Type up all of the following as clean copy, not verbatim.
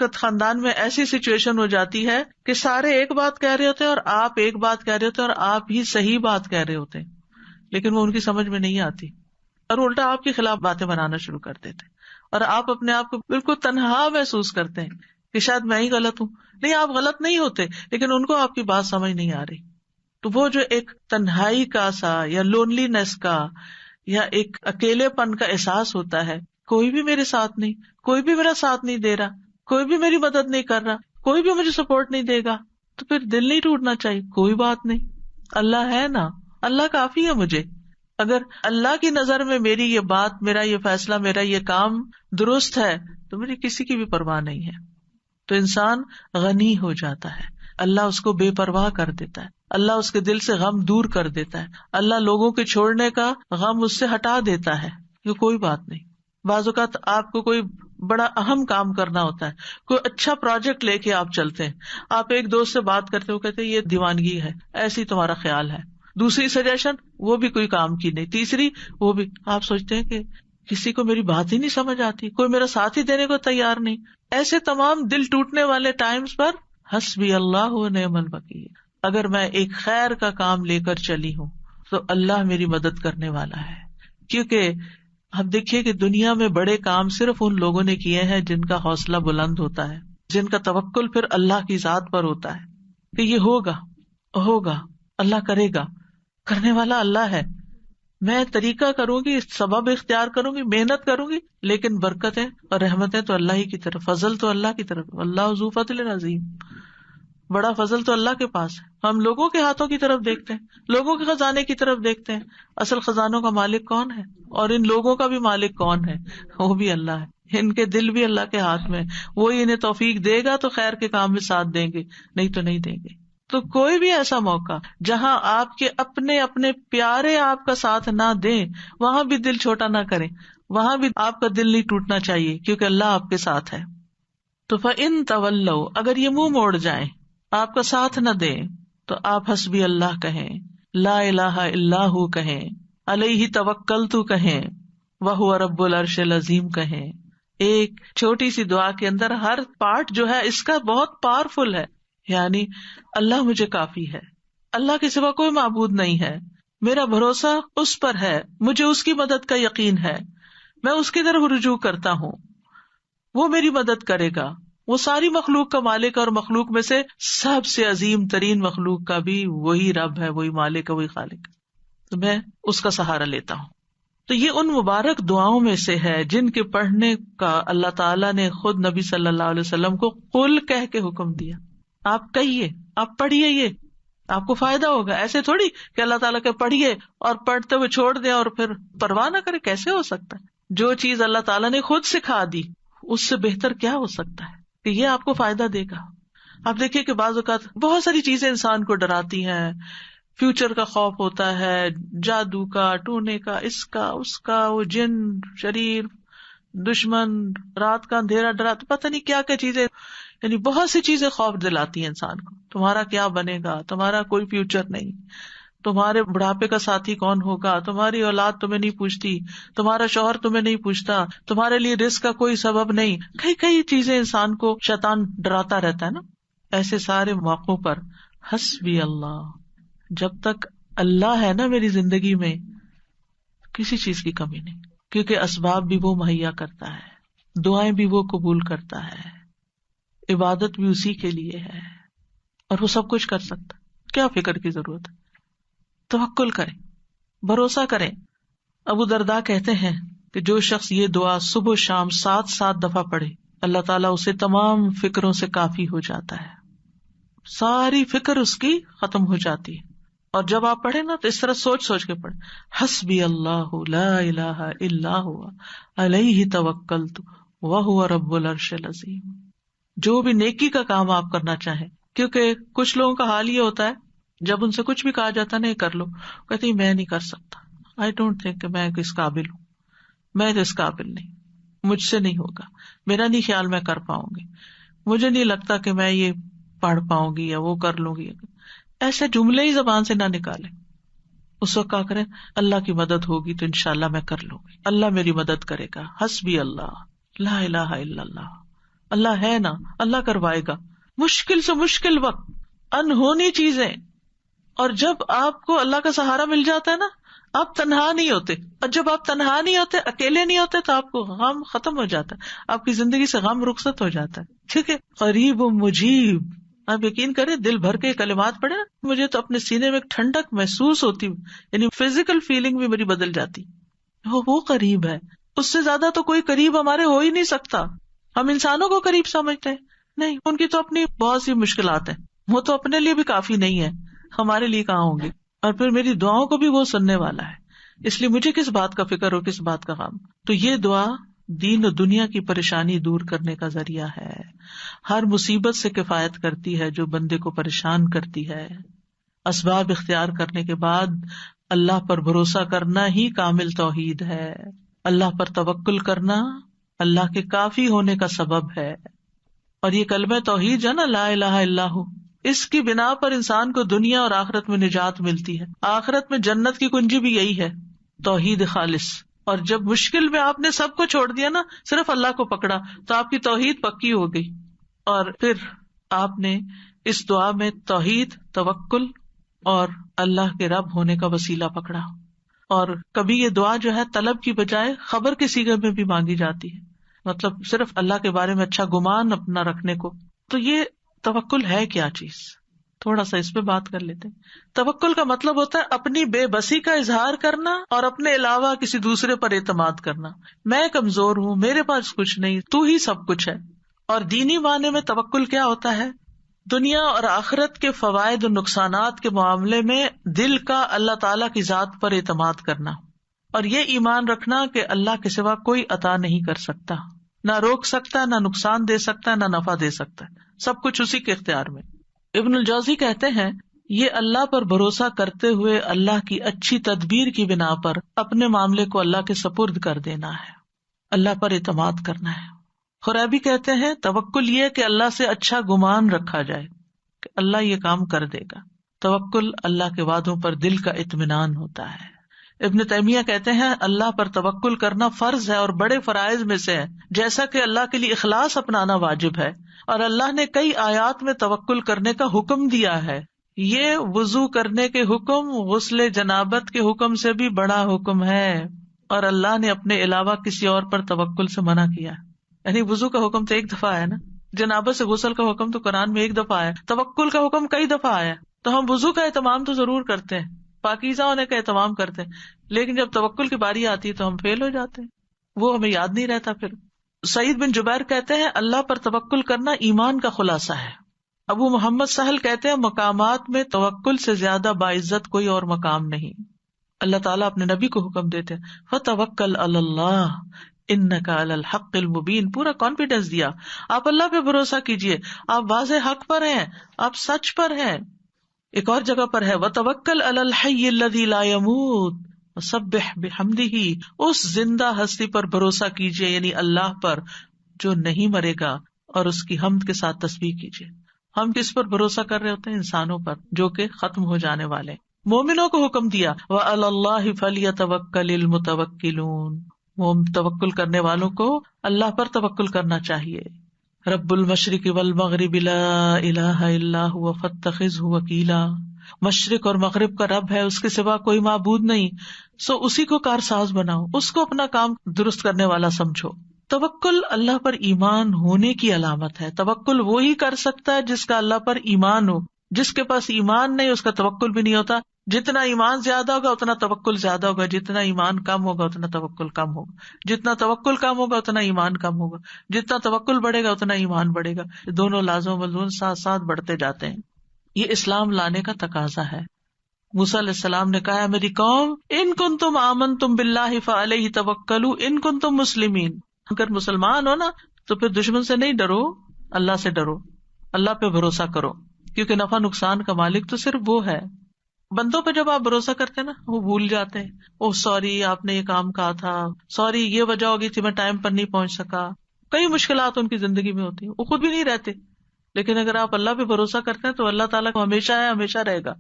خاندان میں ایسی سچویشن ہو جاتی ہے کہ سارے ایک بات کہہ رہے ہوتے ہیں اور آپ ایک بات کہہ رہے ہوتے ہیں اور آپ ہی صحیح بات کہہ رہے ہوتے ہیں، لیکن وہ ان کی سمجھ میں نہیں آتی اور الٹا آپ کے خلاف باتیں بنانا شروع کر دیتے ہیں، اور آپ اپنے آپ کو بالکل تنہا محسوس کرتے ہیں کہ شاید میں ہی غلط ہوں. نہیں، آپ غلط نہیں ہوتے، لیکن ان کو آپ کی بات سمجھ نہیں آ رہی. تو وہ جو ایک تنہائی کا سا یا لونلی نیس کا یا ایک اکیلے پن کا احساس ہوتا ہے، کوئی بھی میرے ساتھ نہیں، کوئی بھی میرا ساتھ نہیں دے رہا، کوئی بھی میری مدد نہیں کر رہا، کوئی بھی مجھے سپورٹ نہیں دے گا، تو پھر دل نہیں ٹوٹنا چاہیے. کوئی بات نہیں، اللہ ہے نا، اللہ کافی ہے مجھے. اگر اللہ کی نظر میں میری یہ بات، میرا یہ فیصلہ، میرا یہ کام درست ہے تو میری کسی کی بھی پرواہ نہیں ہے. تو انسان غنی ہو جاتا ہے، اللہ اس کو بے پرواہ کر دیتا ہے، اللہ اس کے دل سے غم دور کر دیتا ہے، اللہ لوگوں کے چھوڑنے کا غم اس سے ہٹا دیتا ہے کہ کوئی بات نہیں. بعض اوقات آپ کو کوئی بڑا اہم کام کرنا ہوتا ہے، کوئی اچھا پروجیکٹ لے کے آپ چلتے ہیں، آپ ایک دوست سے بات کرتے ہو، کہتے ہیں یہ دیوانگی ہے، ایسی تمہارا خیال ہے. دوسری سجیشن وہ بھی کوئی کام کی نہیں، تیسری وہ بھی. آپ سوچتے ہیں کہ کسی کو میری بات ہی نہیں سمجھ آتی، کوئی میرا ساتھ ہی دینے کو تیار نہیں. ایسے تمام دل ٹوٹنے والے ٹائمز پر حسبی اللہ و نعم الوکیل، اگر میں ایک خیر کا کام لے کر چلی ہوں تو اللہ میری مدد کرنے والا ہے. کیونکہ ہم دیکھیے کہ دنیا میں بڑے کام صرف ان لوگوں نے کیے ہیں جن کا حوصلہ بلند ہوتا ہے، جن کا توکل پھر اللہ کی ذات پر ہوتا ہے کہ یہ ہوگا، اللہ کرے گا، کرنے والا اللہ ہے. میں طریقہ کروں گی، سبب اختیار کروں گی، محنت کروں گی، لیکن برکتیں اور رحمتیں تو اللہ ہی کی طرف، فضل تو اللہ کی طرف. اللہ ذو فضل عظیم، بڑا فضل تو اللہ کے پاس ہے. ہم لوگوں کے ہاتھوں کی طرف دیکھتے ہیں، لوگوں کے خزانے کی طرف دیکھتے ہیں، اصل خزانوں کا مالک کون ہے اور ان لوگوں کا بھی مالک کون ہے؟ وہ بھی اللہ ہے. ان کے دل بھی اللہ کے ہاتھ میں، وہی انہیں توفیق دے گا تو خیر کے کام میں ساتھ دیں گے، نہیں تو نہیں دیں گے. تو کوئی بھی ایسا موقع جہاں آپ کے اپنے پیارے آپ کا ساتھ نہ دیں، وہاں بھی دل چھوٹا نہ کریں، وہاں بھی آپ کا دل نہیں ٹوٹنا چاہیے، کیونکہ اللہ آپ کے ساتھ ہے. تو فَإِن تَوَلَّوْا، اگر یہ منہ موڑ جائیں، آپ کا ساتھ نہ دیں، تو آپ حسبی اللہ کہیں، لا الہ الا ہو کہیں، علیہ توکلت کہیں، وہو رب العرش العظیم کہیں. ایک چھوٹی سی دعا کے اندر ہر پارٹ جو ہے اس کا بہت پاورفل ہے. یعنی اللہ مجھے کافی ہے، اللہ کے سوا کوئی معبود نہیں ہے، میرا بھروسہ اس پر ہے، مجھے اس کی مدد کا یقین ہے، میں اس کی طرف رجوع کرتا ہوں، وہ میری مدد کرے گا. وہ ساری مخلوق کا مالک، اور مخلوق میں سے سب سے عظیم ترین مخلوق کا بھی وہی رب ہے، وہی مالک ہے، وہی خالق ہے، تو میں اس کا سہارا لیتا ہوں. تو یہ ان مبارک دعاؤں میں سے ہے جن کے پڑھنے کا اللہ تعالیٰ نے خود نبی صلی اللہ علیہ وسلم کو قل کہہ کے حکم دیا. آپ کہیے، آپ پڑھیے، یہ آپ کو فائدہ ہوگا. ایسے تھوڑی کہ اللہ تعالیٰ کے پڑھیے اور پڑھتے ہوئے چھوڑ دیں اور پھر پرواہ نہ کرے. کیسے ہو سکتا ہے؟ جو چیز اللہ تعالیٰ نے خود سکھا دی اس سے بہتر کیا ہو سکتا ہے کہ یہ آپ کو فائدہ دے گا. آپ دیکھیے کہ بعض اوقات بہت ساری چیزیں انسان کو ڈراتی ہیں، فیوچر کا خوف ہوتا ہے، جادو کا، ٹونے کا، اس کا، وہ جن، شریر، دشمن، رات کا اندھیرا ڈراتا، پتہ نہیں کیا کیا چیزیں، یعنی بہت سی چیزیں خوف دلاتی ہیں انسان کو. تمہارا کیا بنے گا، تمہارا کوئی فیوچر نہیں، تمہارے بڑھاپے کا ساتھی کون ہوگا، تمہاری اولاد تمہیں نہیں پوچھتی، تمہارا شوہر تمہیں نہیں پوچھتا، تمہارے لیے رزق کا کوئی سبب نہیں. کئی چیزیں انسان کو شیطان ڈراتا رہتا ہے نا. ایسے سارے موقعوں پر حسبی اللہ، جب تک اللہ ہے نا میری زندگی میں، کسی چیز کی کمی نہیں، کیونکہ اسباب بھی وہ مہیا کرتا ہے، دعائیں بھی وہ قبول کرتا ہے، عبادت بھی اسی کے لیے ہے، اور وہ سب کچھ کر سکتا. کیا فکر کی ضرورت ہے؟ توکل کریں، بھروسہ کریں. ابو درداء کہتے ہیں کہ جو شخص یہ دعا صبح و شام 7 دفعہ پڑھے، اللہ تعالیٰ اسے تمام فکروں سے کافی ہو جاتا ہے، ساری فکر اس کی ختم ہو جاتی ہے. اور جب آپ پڑھیں نا تو اس طرح سوچ کے پڑھیں، حسبی اللہ لا الہ الا هو علیہ توکلت وہو رب العرش العظیم. جو بھی نیکی کا کام آپ کرنا چاہیں، کیونکہ کچھ لوگوں کا حال یہ ہوتا ہے جب ان سے کچھ بھی کہا جاتا نہیں کر لو، کہتے ہیں میں نہیں کر سکتا، آئی ڈونٹ تھنک کہ میں اس قابل ہوں، میں تو اس قابل نہیں، مجھ سے نہیں ہوگا، میرا نہیں خیال میں کر پاؤں گی، مجھے نہیں لگتا کہ میں یہ پڑھ پاؤں گی یا وہ کر لوں گی. ایسے جملے ہی زبان سے نہ نکالیں. اس وقت کیا کریں؟ اللہ کی مدد ہوگی تو انشاءاللہ میں کر لوں گی، اللہ میری مدد کرے گا. حسبی اللہ لا الہ الا اللہ اللہ ہے نا, اللہ کروائے گا. مشکل سے مشکل وقت, انہونی چیزیں, اور جب آپ کو اللہ کا سہارا مل جاتا ہے نا, آپ تنہا نہیں ہوتے. اور جب آپ تنہا نہیں ہوتے, اکیلے نہیں ہوتے, تو آپ کو غم ختم ہو جاتا ہے, آپ کی زندگی سے غم رخصت ہو جاتا ہے. ٹھیک ہے, قریب و مجیب, آپ یقین کریں دل بھر کے کلمات پڑھے نا, مجھے تو اپنے سینے میں ایک ٹھنڈک محسوس ہوتی, یعنی فزیکل فیلنگ بھی میری بدل جاتی. وہ قریب ہے, اس سے زیادہ تو کوئی قریب ہمارے ہو ہی نہیں سکتا. ہم انسانوں کو قریب سمجھتے ہیں, نہیں, ان کی تو اپنی بہت سی مشکلات ہیں, وہ تو اپنے لیے بھی کافی نہیں ہے, ہمارے لیے کہاں ہوں گے. اور پھر میری دعاؤں کو بھی وہ سننے والا ہے, اس لیے مجھے کس بات کا فکر ہو, کس بات کا غم. تو یہ دعا دین و دنیا کی پریشانی دور کرنے کا ذریعہ ہے, ہر مصیبت سے کفایت کرتی ہے جو بندے کو پریشان کرتی ہے. اسباب اختیار کرنے کے بعد اللہ پر بھروسہ کرنا ہی کامل توحید ہے. اللہ پر توکل کرنا اللہ کے کافی ہونے کا سبب ہے. اور یہ کلمہ توحید ہے نا, لا الہ الا ہو, اس کی بنا پر انسان کو دنیا اور آخرت میں نجات ملتی ہے. آخرت میں جنت کی کنجی بھی یہی ہے, توحید خالص. اور جب مشکل میں آپ نے سب کو چھوڑ دیا نا, صرف اللہ کو پکڑا, تو آپ کی توحید پکی ہو گئی. اور پھر آپ نے اس دعا میں توحید, توکل اور اللہ کے رب ہونے کا وسیلہ پکڑا. اور کبھی یہ دعا جو ہے طلب کی بجائے خبر کے صیغے میں بھی مانگی جاتی ہے, مطلب صرف اللہ کے بارے میں اچھا گمان اپنا رکھنے کو. تو یہ توکل ہے کیا چیز, تھوڑا سا اس پہ بات کر لیتے ہیں. توکل کا مطلب ہوتا ہے اپنی بے بسی کا اظہار کرنا اور اپنے علاوہ کسی دوسرے پر اعتماد کرنا. میں کمزور ہوں, میرے پاس کچھ نہیں, تو ہی سب کچھ ہے. اور دینی معنی میں توکل کیا ہوتا ہے, دنیا اور آخرت کے فوائد و نقصانات کے معاملے میں دل کا اللہ تعالیٰ کی ذات پر اعتماد کرنا, اور یہ ایمان رکھنا کہ اللہ کے سوا کوئی عطا نہیں کر سکتا, نہ روک سکتا, نہ نقصان دے سکتا, نہ نفع دے سکتا, سب کچھ اسی کے اختیار میں. ابن الجوزی کہتے ہیں یہ اللہ پر بھروسہ کرتے ہوئے اللہ کی اچھی تدبیر کی بنا پر اپنے معاملے کو اللہ کے سپرد کر دینا ہے, اللہ پر اعتماد کرنا ہے. خرابی کہتے ہیں توکل یہ کہ اللہ سے اچھا گمان رکھا جائے کہ اللہ یہ کام کر دے گا. توکل اللہ کے وعدوں پر دل کا اطمینان ہوتا ہے. ابن تیمیہ کہتے ہیں اللہ پر توکل کرنا فرض ہے اور بڑے فرائض میں سے ہے, جیسا کہ اللہ کے لیے اخلاص اپنانا واجب ہے. اور اللہ نے کئی آیات میں توکل کرنے کا حکم دیا ہے. یہ وضو کرنے کے حکم غسل جنابت کے حکم سے بھی بڑا حکم ہے, اور اللہ نے اپنے علاوہ کسی اور پر توکل سے منع کیا. یعنی وضو کا حکم تو ایک دفعہ آیا نا, جنابت سے غسل کا حکم تو قرآن میں ایک دفعہ آیا, توکل کا حکم کئی دفعہ آیا. تو ہم وضو کا اہتمام تو ضرور کرتے ہیں, پاکیزہ ہونے کا اہتمام کرتے ہیں, لیکن جب توکل کی باری آتی ہے تو ہم فیل ہو جاتے ہیں, وہ ہمیں یاد نہیں رہتا. پھر سعید بن جبیر کہتے ہیں اللہ پر توکل کرنا ایمان کا خلاصہ ہے. ابو محمد سہل کہتے ہیں مقامات میں توکل سے زیادہ باعزت کوئی اور مقام نہیں. اللہ تعالیٰ اپنے نبی کو حکم دیتے ہیں فَتَوَكَّلْ عَلَى اللَّهِ اِنَّكَ عَلَى الْحَقِّ الْمُبِينِ, پورا کانفیڈینس دیا, آپ اللہ پہ بھروسہ کیجئے, آپ واضح حق پر ہیں, آپ سچ پر ہیں. ایک اور جگہ پر ہے وَتَوَكَّلْ عَلَى الْحَيِّ الَّذِي لَا يَمُوتُ وَسَبِّحْ بِحَمْدِهِ, اس زندہ ہستی پر بھروسہ کیجئے, یعنی اللہ پر جو نہیں مرے گا, اور اس کی حمد کے ساتھ تسبیح کیجئے. ہم کس پر بھروسہ کر رہے ہوتے ہیں؟ انسانوں پر جو کہ ختم ہو جانے والے. مومنوں کو حکم دیا وَعَلَى اللَّهِ فَلْيَتَوَكَّلِ الْمُتَوَكِّلُونَ, وہ توکل کرنے والوں کو اللہ پر توکل کرنا چاہیے. رب المشرق والمغرب لا الہ الا هو فاتخذہ وکیلا, مشرق اور مغرب کا رب ہے, اس کے سوا کوئی معبود نہیں, سو اسی کو کارساز بناؤ, اس کو اپنا کام درست کرنے والا سمجھو. توکل اللہ پر ایمان ہونے کی علامت ہے. توکل وہی کر سکتا ہے جس کا اللہ پر ایمان ہو. جس کے پاس ایمان نہیں اس کا توکل بھی نہیں ہوتا. جتنا ایمان زیادہ ہوگا اتنا توکل زیادہ ہوگا, جتنا ایمان کم ہوگا اتنا توکل کم ہوگا, جتنا توکل کم ہوگا اتنا ایمان کم ہوگا, جتنا توکل بڑھے گا اتنا ایمان بڑھے گا. دونوں لازم و ملزوم ساتھ ساتھ بڑھتے جاتے ہیں. یہ اسلام لانے کا تقاضا ہے. موسیٰ علیہ السلام نے کہا میری قوم ان کنتم آمنتم باللہ فعلیہ توکلوا ان کنتم مسلمین, اگر مسلمان ہو نا تو پھر دشمن سے نہیں ڈرو, اللہ سے ڈرو, اللہ پہ بھروسہ کرو, کیونکہ نفع نقصان کا مالک تو صرف وہ ہے. بندوں پہ جب آپ بھروسہ کرتے ہیں نا وہ بھول جاتے ہیں, اوہ سوری آپ نے یہ کام کہا تھا, سوری یہ وجہ ہوگی تھی میں ٹائم پر نہیں پہنچ سکا. کئی مشکلات ان کی زندگی میں ہوتی ہیں, وہ خود بھی نہیں رہتے. لیکن اگر آپ اللہ پہ بھروسہ کرتے ہیں تو اللہ تعالیٰ کو ہمیشہ ہے, ہمیشہ رہے گا,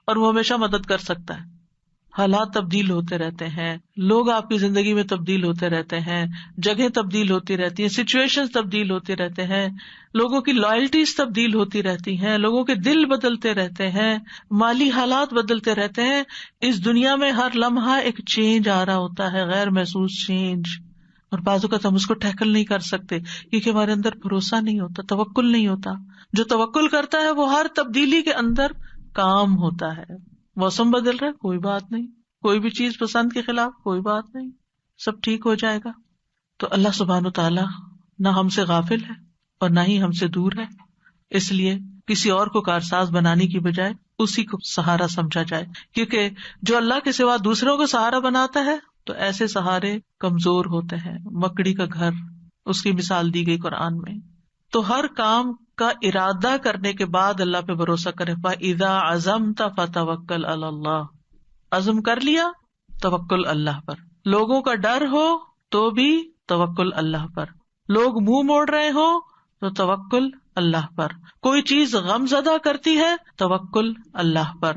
اور وہ ہمیشہ مدد کر سکتا ہے. حالات تبدیل ہوتے رہتے ہیں، لوگ آپ کی زندگی میں تبدیل ہوتے رہتے ہیں، جگہیں تبدیل ہوتی رہتی ہیں، سچویشن تبدیل ہوتے رہتے ہیں، لوگوں کی لائلٹیز تبدیل ہوتی رہتی ہیں، لوگوں کے دل بدلتے رہتے ہیں، مالی حالات بدلتے رہتے ہیں. اس دنیا میں ہر لمحہ ایک چینج آ رہا ہوتا ہے، غیر محسوس چینج، اور بعض اوقات ہم اس کو ٹیکل نہیں کر سکتے کیونکہ ہمارے اندر بھروسہ نہیں ہوتا، توکل نہیں ہوتا. جو توکل کرتا ہے وہ ہر تبدیلی کے اندر کام ہوتا ہے. موسم بدل رہا ہے، کوئی بات نہیں، کوئی بھی چیز پسند کے خلاف، کوئی بات نہیں، سب ٹھیک ہو جائے گا. تو اللہ سبحانہ وتعالی نہ ہم سے غافل ہے اور نہ ہی ہم سے دور ہے، اس لیے کسی اور کو کارساز بنانے کی بجائے اسی کو سہارا سمجھا جائے، کیونکہ جو اللہ کے سوا دوسروں کو سہارا بناتا ہے تو ایسے سہارے کمزور ہوتے ہیں. مکڑی کا گھر، اس کی مثال دی گئی قرآن میں. تو ہر کام کا ارادہ کرنے کے بعد اللہ پہ بھروسہ کرے. فَإِذَا عَزَمْتَ فَتَوَكَّلْ عَلَى اللَّهِ، عزم کر لیا توکل اللہ پر. لوگوں کا ڈر ہو تو بھی توکل اللہ پر، لوگ منہ موڑ رہے ہو تو توکل اللہ پر، کوئی چیز غم زدہ کرتی ہے توکل اللہ پر،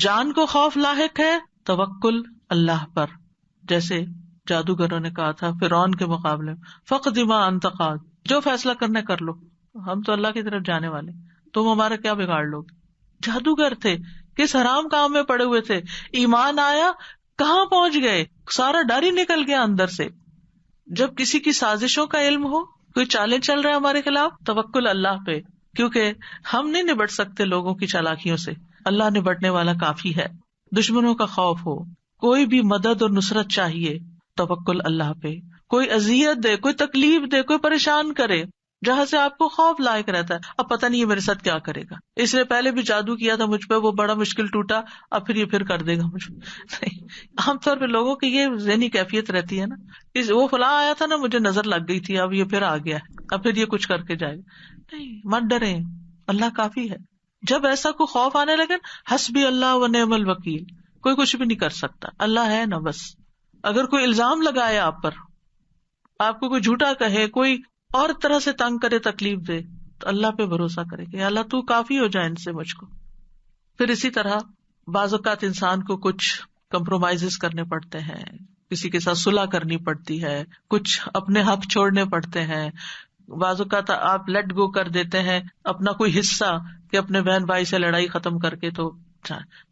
جان کو خوف لاحق ہے توکل اللہ پر. جیسے جادوگروں نے کہا تھا فرعون کے مقابلے میں، فقد ما انت قاد، جو فیصلہ کرنا کر لو، ہم تو اللہ کی طرف جانے والے، تم ہمارا کیا بگاڑ لو گے. جادوگر تھے، کس حرام کام میں پڑے ہوئے تھے، ایمان آیا کہاں پہنچ گئے، سارا ڈر ہی نکل گیا اندر سے. جب کسی کی سازشوں کا علم ہو، کوئی چالیں چل رہے ہیں ہمارے خلاف، توکل اللہ پہ، کیونکہ ہم نہیں نبٹ سکتے لوگوں کی چالاکیوں سے، اللہ نبٹنے والا کافی ہے. دشمنوں کا خوف ہو، کوئی بھی مدد اور نصرت چاہیے، توکل اللہ پہ. کوئی اذیت دے، کوئی تکلیف دے، کوئی پریشان کرے، جہاں سے آپ کو خوف لائق رہتا ہے، اب پتہ نہیں یہ میرے ساتھ کیا کرے گا، اس نے پہلے بھی جادو کیا تھا مجھ پہ، وہ بڑا مشکل ٹوٹا، اب پھر یہ پھر کر دے گا مجھ پہ. عام طور پہ لوگوں کی یہ ذہنی کیفیت رہتی ہے نا، وہ فلاں آیا تھا نا، مجھے نظر لگ گئی تھی، اب یہ پھر آ گیا، اب پھر یہ کچھ کر کے جائے گا. نہیں، مت ڈریں، اللہ کافی ہے. جب ایسا کوئی خوف آنے لگے، حسبی اللہ و نعم الوکیل، کوئی کچھ بھی نہیں کر سکتا، اللہ ہے نا بس. اگر کوئی الزام لگائے آپ پر، آپ کو کوئی جھوٹا کہے، کوئی اور طرح سے تنگ کرے، تکلیف دے، تو اللہ پہ بھروسہ کرے کہ اللہ تو کافی ہو جائے ان سے مجھ کو. پھر اسی طرح بعض اوقات انسان کو کچھ کمپرومائز کرنے پڑتے ہیں، کسی کے ساتھ صلح کرنی پڑتی ہے، کچھ اپنے حق چھوڑنے پڑتے ہیں. بعض اوقات آپ لیٹ گو کر دیتے ہیں اپنا کوئی حصہ کہ اپنے بہن بھائی سے لڑائی ختم کر کے، تو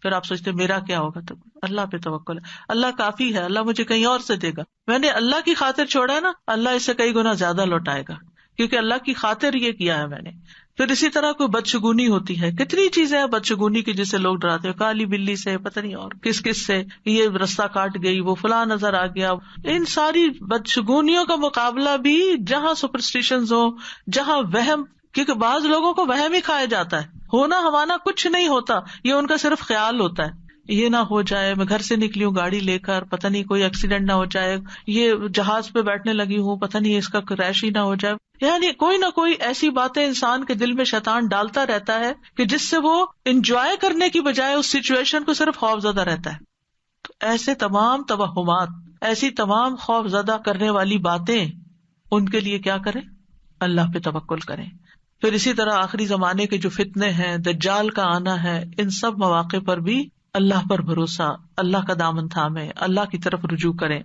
پھر آپ سوچتے میرا کیا ہوگا. تو اللہ پہ توکل ہے، اللہ کافی ہے، اللہ مجھے کہیں اور سے دے گا. میں نے اللہ کی خاطر چھوڑا نا، اللہ اس سے کئی گنا زیادہ لوٹائے گا، کیونکہ اللہ کی خاطر یہ کیا ہے میں نے. پھر اسی طرح کوئی بدشگونی ہوتی ہے، کتنی چیزیں ہیں بدشگونی کی جسے لوگ ڈراتے ہیں، کالی بلی سے، پتہ نہیں اور کس کس سے، یہ رستہ کاٹ گئی، وہ فلاں نظر آ گیا. ان ساری بدشگونیوں کا مقابلہ بھی جہاں سپرسٹیشنز ہو، جہاں وہم، کیونکہ بعض لوگوں کو وہم ہی کھایا جاتا ہے، ہونا ہمانا کچھ نہیں ہوتا، یہ ان کا صرف خیال ہوتا ہے. یہ نہ ہو جائے، میں گھر سے نکلی ہوں گاڑی لے کر، پتہ نہیں کوئی ایکسیڈنٹ نہ ہو جائے، یہ جہاز پہ بیٹھنے لگی ہوں، پتہ نہیں اس کا کریش ہی نہ ہو جائے. یعنی کوئی نہ کوئی ایسی باتیں انسان کے دل میں شیطان ڈالتا رہتا ہے کہ جس سے وہ انجوائے کرنے کی بجائے اس سچویشن کو صرف خوف زدہ رہتا ہے. تو ایسے تمام توہمات، ایسی تمام خوف زدہ کرنے والی باتیں، ان کے لیے کیا کریں؟ اللہ پہ توکل کریں. پھر اسی طرح آخری زمانے کے جو فتنے ہیں، دجال کا آنا ہے، ان سب مواقع پر بھی اللہ پر بھروسہ، اللہ کا دامن تھامے، اللہ کی طرف رجوع کریں.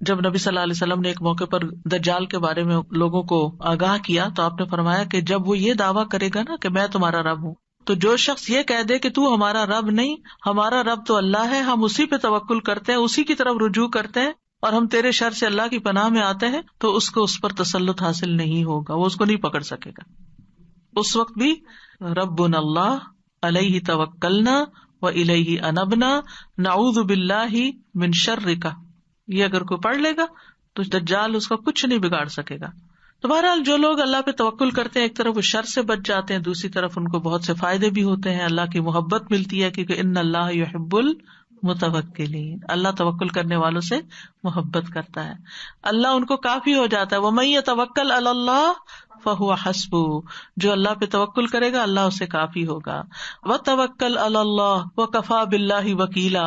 جب نبی صلی اللہ علیہ وسلم نے ایک موقع پر دجال کے بارے میں لوگوں کو آگاہ کیا تو آپ نے فرمایا کہ جب وہ یہ دعویٰ کرے گا نا کہ میں تمہارا رب ہوں، تو جو شخص یہ کہہ دے کہ تو ہمارا رب نہیں، ہمارا رب تو اللہ ہے، ہم اسی پہ توکل کرتے ہیں، اسی کی طرف رجوع کرتے ہیں، اور ہم تیرے شر سے اللہ کی پناہ میں آتے ہیں، تو اس کو اس پر تسلط حاصل نہیں ہوگا، وہ اس کو نہیں پکڑ سکے گا. اس وقت بھی ربنا اللہ علیہ توکلنا وإلیہ انبنا نعوذ باللہ من شرک، یہ اگر کوئی پڑھ لے گا تو دجال اس کا کچھ نہیں بگاڑ سکے گا. تو بہرحال جو لوگ اللہ پہ توکل کرتے ہیں، ایک طرف وہ شر سے بچ جاتے ہیں، دوسری طرف ان کو بہت سے فائدے بھی ہوتے ہیں، اللہ کی محبت ملتی ہے، کیونکہ ان اللہ یحب المتوکلین، اللہ توکل کرنے والوں سے محبت کرتا ہے، اللہ ان کو کافی ہو جاتا ہے. ومن یتوکل علی اللہ فہو حسبہ، جو اللہ پہ توکل کرے گا اللہ اسے کافی ہوگا. وتوکل علی اللہ وکفی باللہ وکیلا،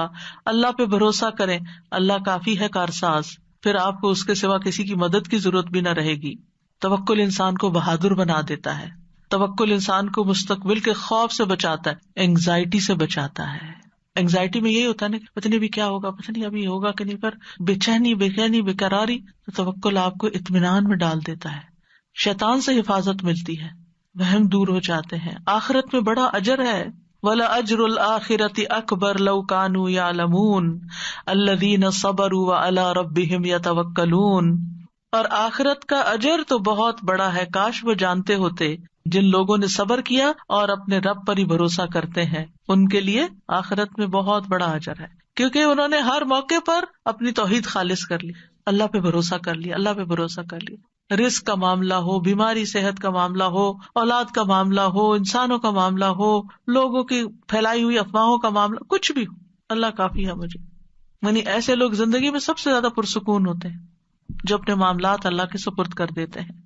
اللہ پہ بھروسہ کریں، اللہ کافی ہے کارساز، پھر آپ کو اس کے سوا کسی کی مدد کی ضرورت بھی نہ رہے گی. توکل انسان کو بہادر بنا دیتا ہے، توکل انسان کو مستقبل کے خوف سے بچاتا ہے، اینگزائٹی سے بچاتا ہے. اینگزائٹی میں یہی ہوتا ہے نا، پتہ نہیں ابھی کیا ہوگا، پتہ نہیں ابھی ہوگا کہ نہیں، پر بے چینی بے قراری، تو توکل آپ کو اطمینان میں ڈال دیتا ہے، شیطان سے حفاظت ملتی ہے، وہم دور ہو جاتے ہیں، آخرت میں بڑا اجر ہے۔ وَلَأَجْرُ الْآخِرَةِ أَكْبَرُ لَوْ كَانُوا يَعْلَمُونَ الَّذِينَ صَبَرُوا وَعَلَىٰ رَبِّهِمْ يَتَوَكَّلُونَ، اور آخرت کا اجر تو بہت بڑا ہے، کاش وہ جانتے ہوتے، جن لوگوں نے صبر کیا اور اپنے رب پر ہی بھروسہ کرتے ہیں، ان کے لیے آخرت میں بہت بڑا اجر ہے، کیونکہ انہوں نے ہر موقع پر اپنی توحید خالص کر لی، اللہ پہ بھروسہ کر لیا، اللہ پہ بھروسہ کر لیا، رزق کا معاملہ ہو، بیماری صحت کا معاملہ ہو، اولاد کا معاملہ ہو، انسانوں کا معاملہ ہو، لوگوں کی پھیلائی ہوئی افواہوں کا معاملہ، کچھ بھی ہو، اللہ کافی ہے مجھے۔ یعنی ایسے لوگ زندگی میں سب سے زیادہ پرسکون ہوتے ہیں جو اپنے معاملات اللہ کے سپرد کر دیتے ہیں۔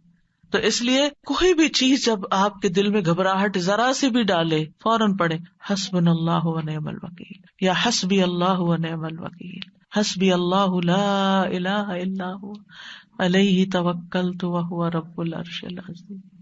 تو اس لیے کوئی بھی چیز جب آپ کے دل میں گھبراہٹ ذرا سی بھی ڈالے، فوراً پڑھے حسبنا اللہ و نعم الوکیل، یا حسبی اللہ و نعم الوکیل، حسبی اللہ لا الہ الا هو علیہ توکلت وہو رب العرش العظیم۔